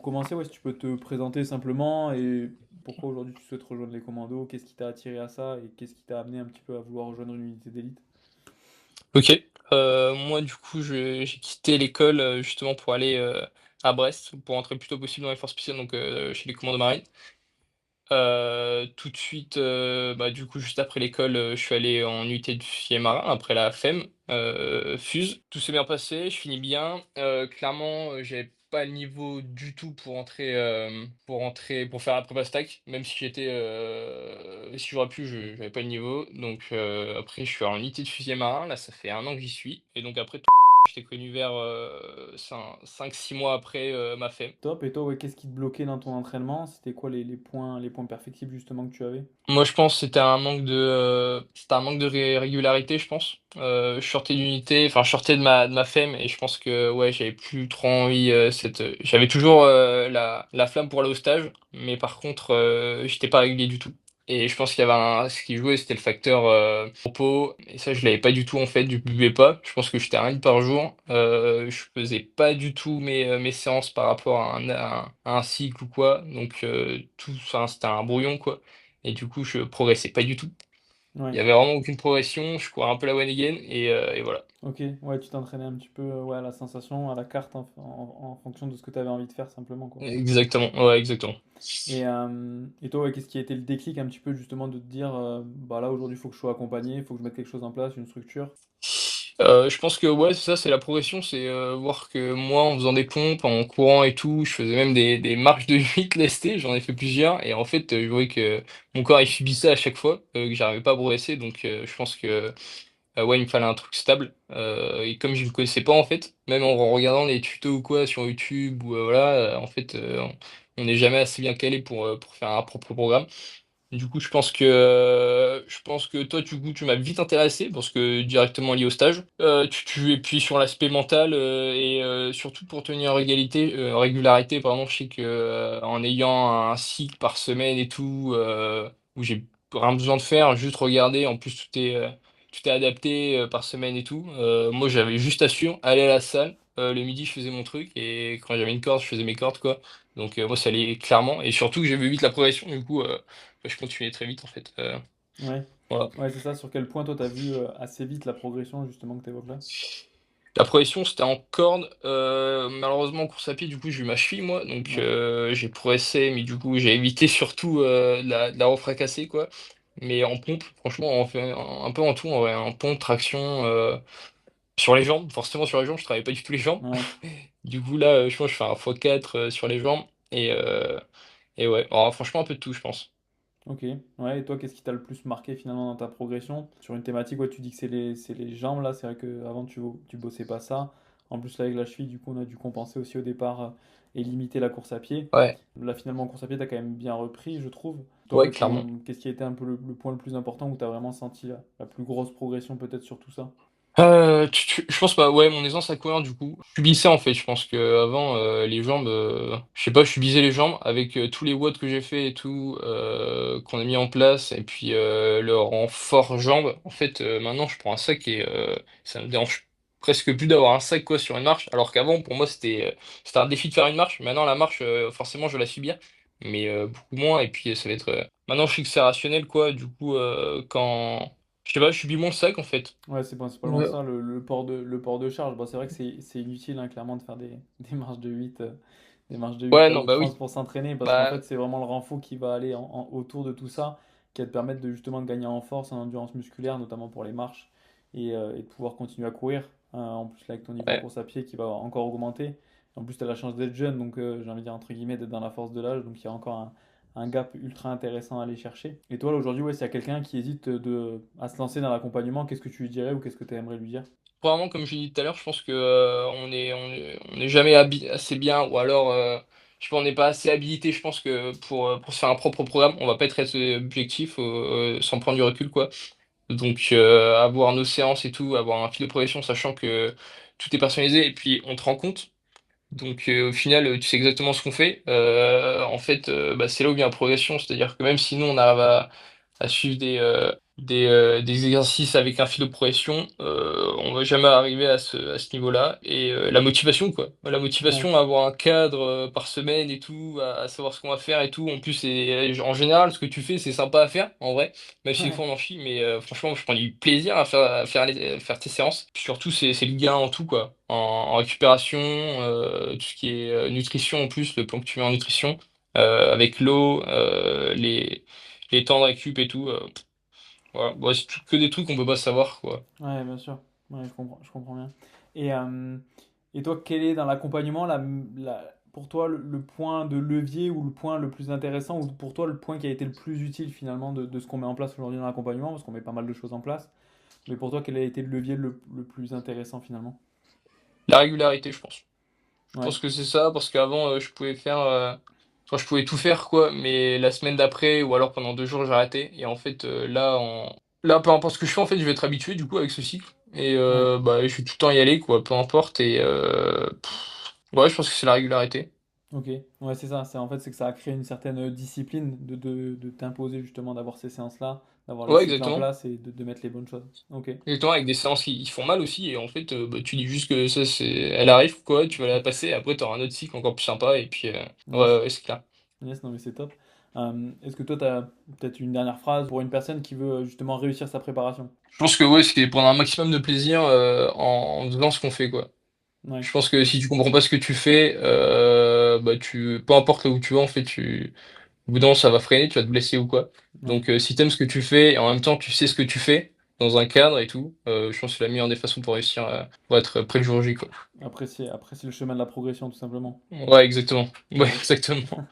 Pour commencer, ouais, si tu peux te présenter simplement et pourquoi aujourd'hui tu souhaites rejoindre les commandos, qu'est-ce qui t'a attiré à ça et qu'est-ce qui t'a amené un petit peu à vouloir rejoindre une unité d'élite? OK. Moi, du coup, je j'ai quitté l'école, justement pour aller, à Brest, pour entrer le plus tôt possible dans les forces spéciales, donc chez les commandos marines. Tout de suite, bah, du coup, juste après l'école, je suis allé en UT de fusilier marin après la FEM, FUSE. Tout s'est bien passé, je finis bien. Clairement, j'avais pas le niveau du tout pour faire la prépa stack, même si si j'aurais pu, j'avais pas le niveau. Donc après je suis en unité de fusilier marin, là ça fait 1 an que j'y suis et donc après je t'ai connu vers, 5-6 mois après, ma FEM. Top, et toi, ouais, qu'est-ce qui te bloquait dans ton entraînement? C'était quoi les points perfectibles justement que tu avais? Moi, je pense que c'était un manque de régularité, je pense. Je sortais d'unité, enfin, je sortais de ma FEM et je pense que ouais, j'avais plus trop envie. J'avais toujours la flamme pour aller au stage, mais par contre, j'étais pas régulier du tout. Et je pense qu'il y avait ce qui jouait, c'était le facteur repos. Et ça, je l'avais pas du tout en fait. Je buvais pas. Je pense que j'étais à 1 litre par jour. Je faisais pas du tout mes séances par rapport à un cycle ou quoi. Donc tout, enfin, c'était un brouillon quoi. Et du coup, je progressais pas du tout. Il Ouais, y avait vraiment aucune progression, je courais un peu la one again et voilà. ok, ouais, tu t'entraînais un petit peu ouais, à la sensation, à la carte en fonction de ce que tu avais envie de faire simplement, quoi. Exactement, ouais, exactement. Et toi, ouais, qu'est-ce qui a été le déclic un petit peu justement de te dire, bah là aujourd'hui il faut que je sois accompagné, il faut que je mette quelque chose en place, une structure? Je pense que ouais, c'est ça, c'est la progression, c'est, voir que moi, en faisant des pompes, en courant et tout, je faisais même des marches de 8 lestés, j'en ai fait plusieurs et en fait, je voyais que mon corps, il subissait à chaque fois, que j'arrivais pas à progresser donc je pense que, ouais, il me fallait un truc stable, et comme je ne connaissais pas, en fait, même en regardant des tutos ou quoi sur YouTube ou, voilà, en fait, on n'est jamais assez bien calé pour faire un propre programme. Du coup, je pense que toi, du coup, tu m'as vite intéressé parce que directement lié au stage. Et puis sur l'aspect mental et surtout pour tenir régularité, pardon, je sais que en ayant un cycle par semaine et tout, où j'ai rien besoin de faire, juste regarder. En plus, tout est adapté par semaine et tout. Moi, j'avais juste à suivre, aller à la salle. Le midi, je faisais mon truc et quand j'avais une corde, je faisais mes cordes, quoi. Donc moi, ça allait clairement et surtout que j'ai vu vite la progression. Du coup. Je continuais très vite en fait, Ouais, voilà. ouais, c'est ça, sur quel point toi t'as vu assez vite la progression justement que tu évoques là? La progression, c'était en corde, malheureusement en course à pied, du coup, j'ai eu ma cheville moi, donc Ouais. j'ai progressé, mais du coup, j'ai évité surtout, de la refracasser quoi. Mais en pompe, franchement, on fait un peu en tout en vrai, en pompe, traction, sur les jambes, forcément sur les jambes, je travaillais pas du tout les jambes. Ouais. Du coup là, je pense que je fais un x4, sur les jambes et ouais, alors franchement un peu de tout, je pense. Ok, ouais, et toi, qu'est-ce qui t'a le plus marqué finalement dans ta progression? Sur une thématique, ouais, tu dis que c'est les jambes là, c'est vrai qu'avant tu bossais pas ça. En plus, là, avec la cheville, du coup, on a dû compenser aussi au départ et limiter la course à pied. Ouais, Là, finalement, en course à pied, t'as quand même bien repris, je trouve. Toi, ouais, ouais, clairement. qu'est-ce qui a été un peu le point le plus important où t'as vraiment senti la plus grosse progression peut-être sur tout ça? Je pense pas, ouais, mon aisance à courir, du coup. Je subissais, en fait, je pense qu'avant, les jambes, je sais pas, je subissais les jambes avec tous les watts que j'ai fait et tout, qu'on a mis en place, et puis le renfort jambes. En fait, maintenant, je prends un sac et ça me dérange presque plus d'avoir un sac, quoi, sur une marche, alors qu'avant, pour moi, c'était un défi de faire une marche. Maintenant, la marche, forcément, je vais la subir, mais beaucoup moins, et puis ça va être. Maintenant, je sais que c'est rationnel, quoi, du coup, quand. Je sais pas, je subis mon sac, en fait. Ouais, c'est principalement Ouais. ça, le port de charge. Bon, c'est vrai que c'est inutile, hein, clairement, de faire des marches de 8 des marches de 8 Ouais, à non, bah outrance oui. pour s'entraîner, parce qu'en Bah, fait, c'est vraiment le renfort qui va aller autour de tout ça, qui va te permettre de justement de gagner en force, en endurance musculaire, notamment pour les marches, et de pouvoir continuer à courir. En plus, là, avec ton niveau de ouais. course à pied qui va encore augmenter. En plus, tu as la chance d'être jeune, donc j'ai envie de dire, entre guillemets, d'être dans la force de l'âge, donc il y a encore un gap ultra intéressant à aller chercher. Et toi, là, aujourd'hui, ouais, s'il y a quelqu'un qui hésite à se lancer dans l'accompagnement, qu'est-ce que tu lui dirais ou qu'est-ce que tu aimerais lui dire? Probablement, comme je l'ai dit tout à l'heure, je pense que on est jamais assez bien, ou alors, je pense, on n'est pas assez habilité. Je pense que pour se faire un propre programme, on va pas être assez objectif, sans prendre du recul, quoi. Donc, avoir nos séances et tout, avoir un fil de progression, sachant que tout est personnalisé, et puis on te rend compte. Donc, au final, tu sais exactement ce qu'on fait. En fait, bah, c'est là où vient la progression, c'est-à-dire que même si nous, on arrive à suivre des exercices avec un fil de progression, on va jamais arriver à ce niveau-là. Et la motivation, quoi. La Ouais, motivation à avoir un cadre par semaine et tout, à savoir ce qu'on va faire et tout. En plus, en général, ce que tu fais, c'est sympa à faire, en vrai. Même si des ouais, fois on en chie, mais franchement, je prends du plaisir à faire tes séances. Puis surtout, c'est le gain en tout, quoi. En récupération, tout ce qui est nutrition en plus, le plan que tu mets en nutrition, avec l'eau, les temps de récup et tout. Voilà. Bon, c'est que des trucs qu'on peut pas savoir, quoi. ouais, bien sûr. Ouais, je comprends bien. Et, euh, et toi, quel est dans l'accompagnement pour toi le point de levier ou le point le plus intéressant ou pour toi le point qui a été le plus utile finalement de ce qu'on met en place aujourd'hui dans l'accompagnement, parce qu'on met pas mal de choses en place. Mais pour toi, quel a été le levier le plus intéressant finalement? La régularité, je pense. Je Ouais, pense que c'est ça, parce qu'avant, enfin, je pouvais tout faire, quoi, mais la semaine d'après, ou alors pendant 2 jours, j'arrêtais. Et en fait, là, peu importe ce que je fais, en fait, je vais être habitué, du coup, avec ce cycle. Et ouais. bah, je vais tout le temps y aller, quoi, peu importe. Et ouais, je pense que c'est la régularité. Ok, ouais, c'est ça. En fait, c'est que ça a créé une certaine discipline de t'imposer justement d'avoir ces séances-là, d'avoir le Ouais, cycle en exactement. place et de mettre les bonnes choses. Ok, Exactement, avec des séances qui font mal aussi. Et en fait, bah, tu dis juste que ça, elle arrive, quoi, tu vas la passer. Et après, t'auras un autre cycle encore plus sympa. Et puis, yes, ouais, c'est clair. yes, non mais c'est top. Est-ce que toi, tu as peut-être une dernière phrase pour une personne qui veut justement réussir sa préparation? Je pense que ouais, c'est prendre un maximum de plaisir en faisant ce qu'on fait, quoi. Ouais, Je pense que si tu comprends pas ce que tu fais, bah peu importe là où tu vas, en fait, au bout d'un moment, ça va freiner, tu vas te blesser ou quoi. ouais. Donc si t'aimes ce que tu fais et en même temps tu sais ce que tu fais dans un cadre et tout, je pense que c'est la meilleure des façons pour réussir, pour être prêt le jour J, quoi. Apprécier le chemin de la progression tout simplement. Ouais, exactement. Ouais, Yes. exactement.